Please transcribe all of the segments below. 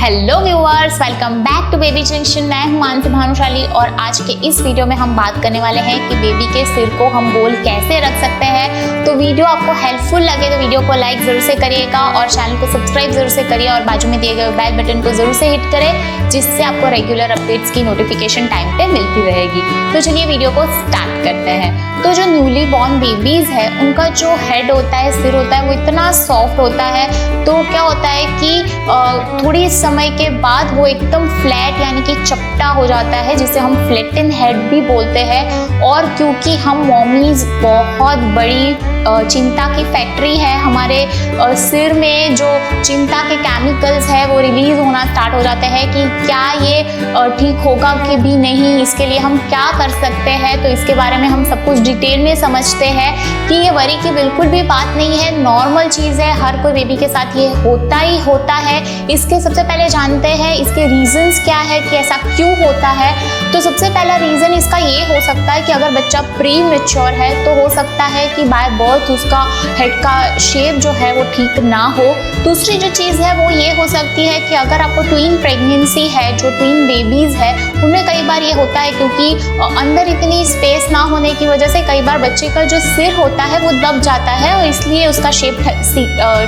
Hello viewers, welcome back to baby junction. मैं हूं मानसी भानुशाली और आज के इस वीडियो में हम बात करने वाले हैं कि बेबी के सिर को हम गोल कैसे रख सकते हैं। तो वीडियो आपको हेल्पफुल लगे तो वीडियो को लाइक जरूर से करिएगा और चैनल को सब्सक्राइब जरूर से करिए और बाजू में दिए गए बेल बटन को जरूर से हिट करें, जिससे आपको रेगुलर अपडेट्स की नोटिफिकेशन टाइम पे मिलती रहेगी। तो चलिए वीडियो को स्टार्ट करते हैं। तो जो न्यूली बॉर्न बेबीज है उनका जो हेड होता है, सिर होता है, वो इतना सॉफ्ट होता है। तो क्या होता है कि थोड़ी समय के बाद वो एकदम फ्लैट यानी कि चपटा हो जाता है, जिसे हम फ्लैटन हेड भी बोलते हैं। और क्योंकि हम मॉमीज बहुत बड़ी चिंता की फैक्ट्री है, हमारे सिर में जो चिंता के केमिकल्स है वो रिलीज होना स्टार्ट हो जाते हैं कि क्या ये ठीक होगा कि भी नहीं, इसके लिए हम क्या कर सकते हैं। तो इसके बारे में हम सब कुछ डिटेल में समझते हैं कि ये वरी की बिल्कुल भी बात नहीं है, नॉर्मल चीज़ है, हर कोई बेबी के साथ ये होता ही होता है। इसके सबसे पहले जानते हैं इसके रीजंस क्या है कि ऐसा क्यों होता है। तो सबसे पहला रीज़न इसका ये हो सकता है कि अगर बच्चा प्री मैच्योर है तो हो सकता है कि बाय बर्थ उसका हेड का शेप जो है वो ठीक ना हो। दूसरी जो चीज़ है वो ये हो सकती है कि अगर आपको ट्विन प्रेगनेंसी है, जो ट्विन बेबीज़ है, उनमें कई बार ये होता है क्योंकि अंदर इतनी स्पेस ना होने की वजह से कई बार बच्चे का जो सिर होता है वो दब जाता है और इसलिए उसका शेप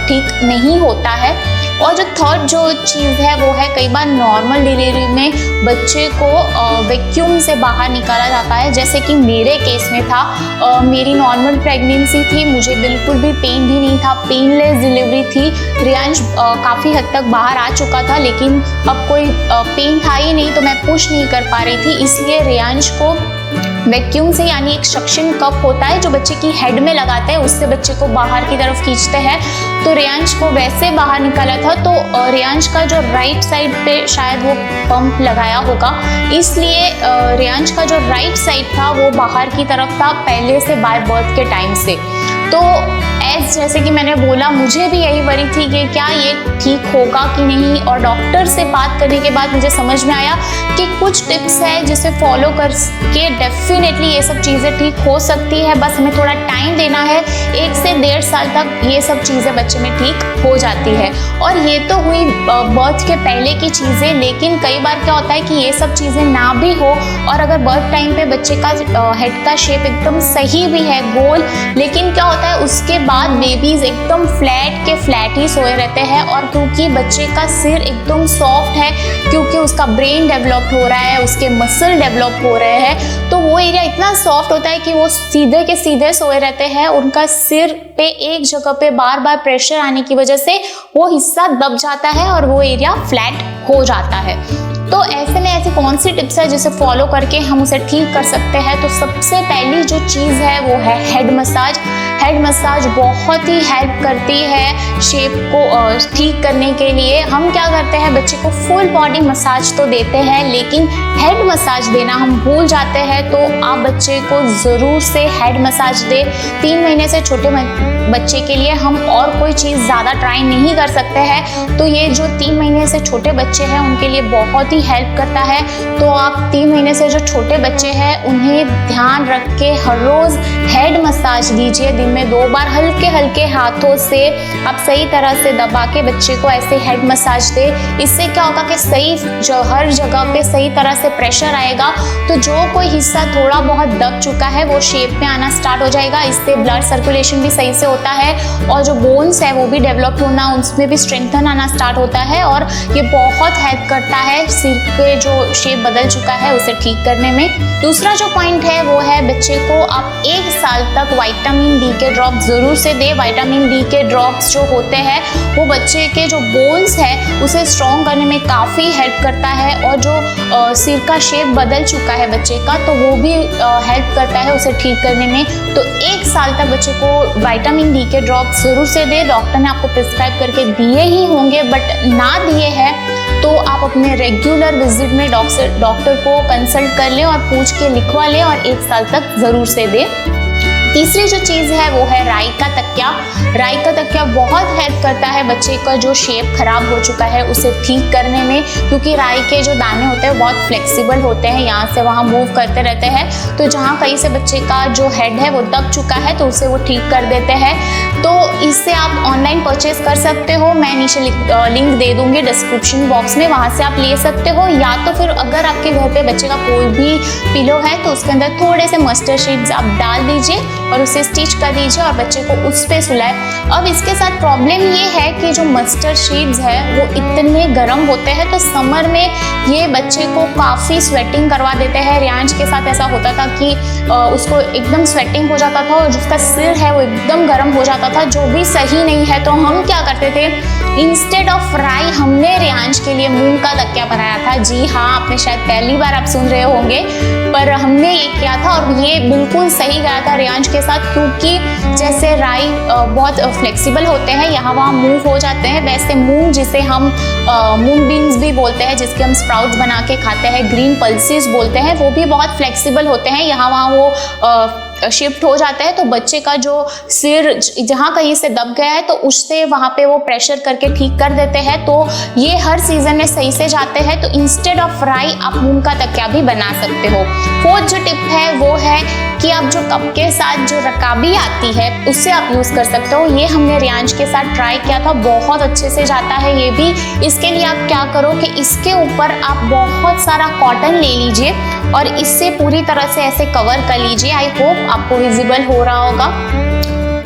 ठीक नहीं होता है। और जो थर्ड जो चीज़ है वो है कई बार नॉर्मल डिलीवरी में बच्चे को वैक्यूम से बाहर निकाला जाता है, जैसे कि मेरे केस में था। मेरी नॉर्मल प्रेगनेंसी थी, मुझे बिल्कुल भी पेन भी नहीं था, पेनलेस डिलीवरी थी। रियांश काफ़ी हद तक बाहर आ चुका था, लेकिन अब कोई पेन था ही नहीं तो मैं पुश नहीं कर पा रही थी। इसलिए रियांश को वैक्यूम से यानी एक सक्शन कप होता है जो बच्चे की हेड में लगाते हैं, उससे बच्चे को बाहर की तरफ खींचते हैं। तो रियांश को वैसे बाहर निकाला था, तो रियांश का जो राइट साइड पे शायद वो पंप लगाया होगा, इसलिए रियांश का जो राइट साइड था वो बाहर की तरफ था पहले से, बाय बर्थ के टाइम से। तो जैसे कि मैंने बोला, मुझे भी यही वरी थी कि क्या ये ठीक होगा कि नहीं। और डॉक्टर से बात करने के बाद मुझे समझ में आया कि कुछ टिप्स है जिसे फॉलो करके डेफिनेटली ये सब चीज़ें ठीक हो सकती है। बस हमें थोड़ा टाइम देना है, 1 से 1.5 साल तक ये सब चीज़ें बच्चे में ठीक हो जाती है। और ये तो हुई बर्थ के पहले की चीज़ें, लेकिन कई बार क्या होता है कि ये सब चीज़ें ना भी हो और अगर बर्थ टाइम पे बच्चे का हेड का शेप एकदम सही भी है, गोल, लेकिन क्या होता है उसके बाद बेबीज एकदम फ्लैट ही सोए रहते हैं। और क्योंकि बच्चे का सिर एकदम सॉफ्ट है, क्योंकि उसका ब्रेन डेवलप हो रहा है, उसके मसल डेवलप हो रहे हैं, तो वो एरिया इतना सॉफ्ट होता है कि वो सीधे के सीधे सोए रहते हैं। उनका सिर पे एक जगह पे बार बार प्रेशर आने की वजह से वो हिस्सा दब जाता है और वो एरिया फ्लैट हो जाता है। तो ऐसे में ऐसी कौन सी टिप्स है जिसे फॉलो करके हम उसे ठीक कर सकते हैं। तो सबसे पहली जो चीज़ है वो है हेड मसाज। हेड मसाज बहुत ही हेल्प करती है शेप को ठीक करने के लिए। हम क्या करते हैं, बच्चे को फुल बॉडी मसाज तो देते हैं, लेकिन हेड मसाज देना हम भूल जाते हैं। तो आप बच्चे को ज़रूर से हेड मसाज दें। 3 महीने से छोटे बच्चे के लिए हम और कोई चीज़ ज़्यादा ट्राई नहीं कर सकते हैं, तो ये जो 3 महीने से छोटे बच्चे हैं उनके लिए बहुत ही हेल्प करता है। तो आप 3 महीने से जो छोटे बच्चे हैं उन्हें ध्यान रख के हर रोज़ हेड मसाज दीजिए। दिन में 2 बार हल्के हल्के हाथों से आप सही तरह से दबा के बच्चे को ऐसे हेड मसाज दें। इससे क्या होगा कि हर जगह पे सही तरह से प्रेशर आएगा, तो जो कोई हिस्सा थोड़ा बहुत दब चुका है वो शेप में आना स्टार्ट हो जाएगा। इससे ब्लड सर्कुलेशन भी सही से होता है और जो बोन्स है वो भी डेवलप होना, उसमें भी स्ट्रेंथन आना स्टार्ट होता है। और ये बहुत हेल्प करता है सिर के जो शेप बदल चुका है उसे ठीक करने में। दूसरा जो पॉइंट है वो है बच्चे को आप 1 साल तक विटामिन डी के ड्रॉप ज़रूर से दें। विटामिन डी के ड्रॉप्स जो होते हैं वो बच्चे के जो बोन्स है उसे स्ट्रॉन्ग करने में काफ़ी हेल्प करता है। और जो सिर का शेप बदल चुका है बच्चे का, तो वो भी हेल्प करता है उसे ठीक करने में। तो 1 साल तक बच्चे को विटामिन डी के ड्रॉप ज़रूर से दें। डॉक्टर ने आपको प्रिस्क्राइब करके दिए ही होंगे, बट ना दिए हैं तो आप अपने रेगुलर विजिट में डॉक्टर को कंसल्ट कर लें और पूछ के लिखवा लें और 1 साल तक ज़रूर से दें। तीसरी जो चीज़ है वो है राई का तकिया। राई का तकिया बहुत हेल्प करता है बच्चे का जो शेप खराब हो चुका है उसे ठीक करने में, क्योंकि राई के जो दाने होते हैं वो बहुत फ्लेक्सिबल होते हैं, यहाँ से वहाँ मूव करते रहते हैं। तो जहाँ कहीं से बच्चे का जो हेड है वो दब चुका है तो उसे वो ठीक कर देते हैं। तो इससे आप ऑनलाइन परचेज कर सकते हो, मैं नीचे लिंक दे दूंगी डिस्क्रिप्शन बॉक्स में, वहाँ से आप ले सकते हो। या तो फिर अगर आपके घर पे बच्चे का कोई भी पिलो है तो उसके अंदर थोड़े से मस्टर्ड शीट्स आप डाल दीजिए और उसे स्टिच कर दीजिए और बच्चे को उस पे सुलाए। अब इसके साथ प्रॉब्लम ये है कि जो मस्टर्ड शीट्स है वो इतने गर्म होते हैं तो समर में ये बच्चे को काफ़ी स्वेटिंग करवा देते हैं। रियांश के साथ ऐसा होता था कि उसको एकदम स्वेटिंग हो जाता था और जिसका सिर है वो एकदम गर्म हो जाता था, जो भी सही नहीं है। तो हम क्या करते थे, इंस्टेड ऑफ राई हमने रियांश के लिए मूंग का तकिया बनाया था। जी हाँ, आपने शायद पहली बार आप सुन रहे होंगे, पर हमने ये किया था और ये बिल्कुल सही गया था रियांश के साथ, क्योंकि जैसे राई बहुत फ्लेक्सिबल होते हैं, यहाँ वहाँ मूव हो जाते हैं, वैसे मूंग जिसे हम मूंग बीन्स भी बोलते हैं, जिसके हम स्प्राउट्स बना के खाते हैं, ग्रीन पल्सेस बोलते हैं, वो भी बहुत फ्लेक्सिबल होते हैं, यहाँ वहाँ वो शिफ्ट हो जाता है। तो बच्चे का जो सिर जहाँ कहीं से दब गया है तो उससे वहाँ पे वो प्रेशर करके ठीक कर देते हैं। तो ये हर सीजन में सही से जाते हैं। तो इंस्टेड ऑफ राई आप मूंग का तकिया भी बना सकते हो। फोर्थ जो टिप है वो है कि आप जो कप के साथ जो रकाबी आती है उससे आप यूज़ कर सकते हो। ये हमने रियांश के साथ ट्राई किया था, बहुत अच्छे से जाता है ये भी। इसके लिए आप क्या करो कि इसके ऊपर आप बहुत सारा कॉटन ले लीजिए और इससे पूरी तरह से ऐसे कवर कर लीजिए। आई होप आपको विजिबल हो रहा होगा।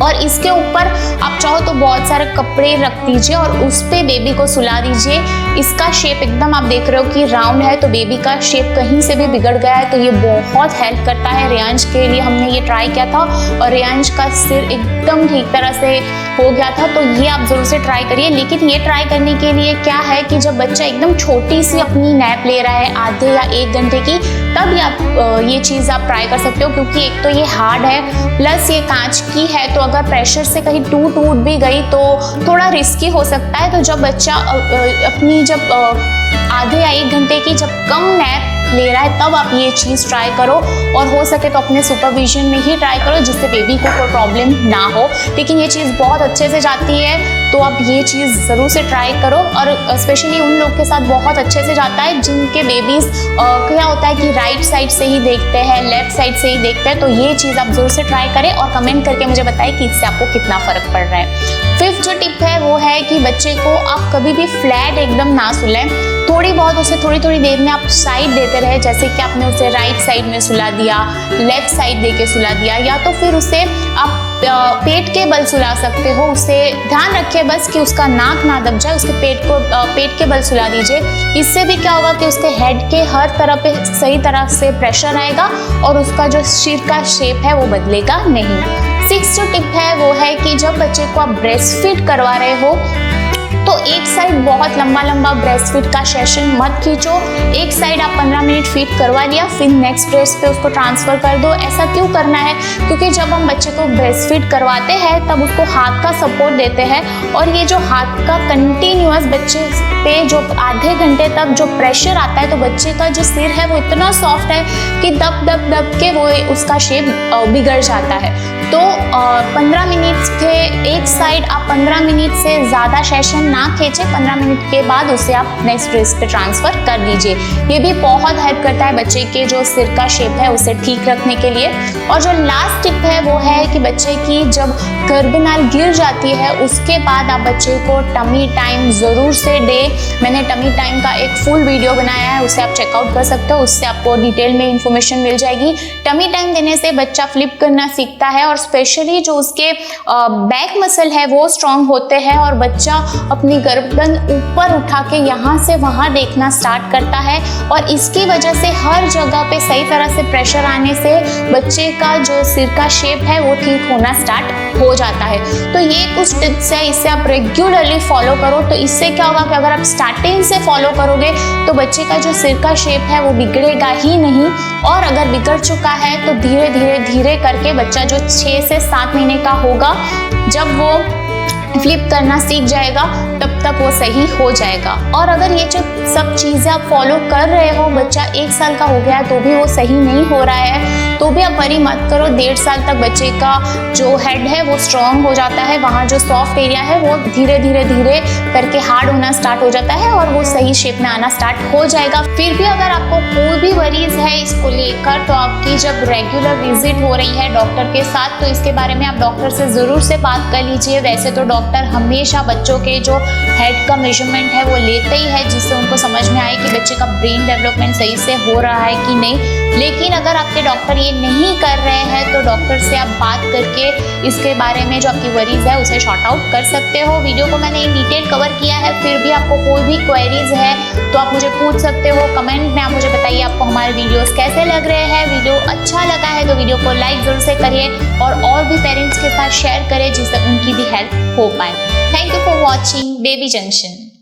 और इसके ऊपर आप चाहो तो बहुत सारे कपड़े रख दीजिए और उस पे बेबी को सुला दीजिए। इसका शेप एकदम आप देख रहे हो कि राउंड है, तो बेबी का शेप कहीं से भी बिगड़ गया है तो ये बहुत हेल्प करता है। रियांश के लिए हमने ये ट्राई किया था और रियांश का सिर एकदम ठीक तरह से हो गया था। तो ये आप जरूर से ट्राई करिए। लेकिन ये ट्राई करने के लिए क्या है कि जब बच्चा एकदम छोटी सी अपनी नैप ले रहा है आधे या 1 घंटे की, तब ये चीज़ आप ट्राई कर सकते हो, क्योंकि एक तो ये हार्ड है प्लस ये कांच की है, तो अगर प्रेशर से कहीं टूट भी गई तो थोड़ा रिस्की हो सकता है। तो जब बच्चा अपनी आधे या 1 घंटे की जब कम नैप ले रहा है तब आप ये चीज़ ट्राई करो, और हो सके तो अपने सुपरविजन में ही ट्राई करो जिससे बेबी को कोई प्रॉब्लम ना हो। लेकिन ये चीज़ बहुत अच्छे से जाती है तो आप ये चीज़ ज़रूर से ट्राई करो। और स्पेशली उन लोग के साथ बहुत अच्छे से जाता है जिनके बेबीज़ क्या होता है कि राइट साइड से ही देखते हैं, लेफ्ट साइड से ही देखते हैं। तो ये चीज़ आप ज़रूर से ट्राई करें और कमेंट करके मुझे बताएं कि इससे आपको कितना फ़र्क पड़ रहा है। फिफ्थ जो टिप है वो है कि बच्चे को आप कभी भी फ्लैट एकदम ना सुलाएं। थोड़ी बहुत उसे थोड़ी देर में आप साइड देते रहे, जैसे कि आपने उसे राइट साइड में सुला दिया, लेफ्ट साइड दे के सुला दिया, या तो फिर उसे आप पेट के बल सुला सकते हो। उसे ध्यान रखिए बस कि उसका नाक ना दब जाए, उसके पेट के बल सुला दीजिए। इससे भी क्या होगा कि उसके हेड के हर तरफ पे सही तरह से प्रेशर आएगा और उसका जो सिर का शेप है वो बदलेगा नहीं। 6th जो टिप है वो है कि जब बच्चे को आप ब्रेस्ट फीड करवा रहे हो तो एक साइड बहुत लंबा ब्रेस्ट फीड का सेशन मत खींचो। एक साइड आप 15 मिनट फीड करवा लिया, फिर नेक्स्ट ब्रेस्ट पे उसको ट्रांसफर कर दो। ऐसा क्यों करना है? क्योंकि जब हम बच्चे को ब्रेस्ट फीड करवाते हैं तब उसको हाथ का सपोर्ट देते हैं, और ये जो हाथ का कंटिन्यूअस बच्चे पे जो आधे घंटे तक जो प्रेशर आता है तो बच्चे का जो सिर है वो इतना सॉफ्ट है कि दब के वो उसका शेप बिगड़ जाता है। तो 15 मिनट के एक साइड आप 15 मिनट से ज़्यादा सेशन ना खींचे, 15 मिनट के बाद उसे आप नेक्स्ट ब्रेस्ट पे ट्रांसफ़र कर दीजिए। ये भी बहुत हेल्प करता है बच्चे के जो सिर का शेप है उसे ठीक रखने के लिए। और जो लास्ट टिप है वो है कि बच्चे की जब गर्भनाल गिर जाती है उसके बाद आप बच्चे को टमी टाइम ज़रूर से दे। मैंने टमी टाइम का एक फुल वीडियो बनाया है, उसे आप चेकआउट कर सकते हो, उससे आपको डिटेल में इंफॉर्मेशन मिल जाएगी। टमी टाइम देने से बच्चा फ्लिप करना सीखता है और स्पेशली जो उसके बैक मसल है वो स्ट्रांग होते हैं और बच्चा अपनी गर्दन ऊपर उठा के यहाँ से वहाँ देखना स्टार्ट करता है। और इसकी वजह से हर जगह पे सही तरह से प्रेशर आने से बच्चे का जो सिर का शेप है वो ठीक होना स्टार्ट हो जाता है। तो ये कुछ टिप्स है, इससे आप रेगुलरली फॉलो करो। तो इससे क्या होगा कि अगर आप स्टार्टिंग से फॉलो करोगे तो बच्चे का जो सिर का शेप है वो बिगड़ेगा ही नहीं, और अगर बिगड़ चुका है तो धीरे धीरे करके बच्चा जो 6 से 7 महीने का होगा, जब वो फ्लिप करना सीख जाएगा तब तक वो सही हो जाएगा। और अगर ये जो सब चीज़ें आप फॉलो कर रहे हो, बच्चा 1 साल का हो गया है तो भी वो सही नहीं हो रहा है, तो भी आप वरी मत करो। 1.5 साल तक बच्चे का जो हेड है वो स्ट्रांग हो जाता है, वहाँ जो सॉफ्ट एरिया है वो धीरे धीरे धीरे करके हार्ड होना स्टार्ट हो जाता है और वो सही शेप में आना स्टार्ट हो जाएगा। फिर भी अगर आपको कोई भी वरीज है इसको लेकर, तो आपकी जब रेगुलर विजिट हो रही है डॉक्टर के साथ, तो इसके बारे में आप डॉक्टर से ज़रूर से बात कर लीजिए। वैसे तो डॉक्टर हमेशा बच्चों के जो हेड का मेजरमेंट है वो लेते ही है, जिससे उनको समझ में आए कि बच्चे का ब्रेन डेवलपमेंट सही से हो रहा है कि नहीं। लेकिन अगर आपके डॉक्टर ये नहीं कर रहे हैं तो डॉक्टर से आप बात करके इसके बारे में जो आपकी वरीज है उसे शॉर्ट आउट कर सकते हो। वीडियो को मैंने इन डिटेल कवर किया है, फिर भी आपको कोई भी क्वेरीज है तो आप मुझे पूछ सकते हो। कमेंट में आप मुझे बताइए आपको हमारे वीडियोस कैसे लग रहे हैं। वीडियो अच्छा लगा है तो वीडियो को लाइक जरूर से करिए और भी पेरेंट्स के साथ शेयर करें जिससे उनकी भी हेल्प हो पाए। Thank you for watching baby junction.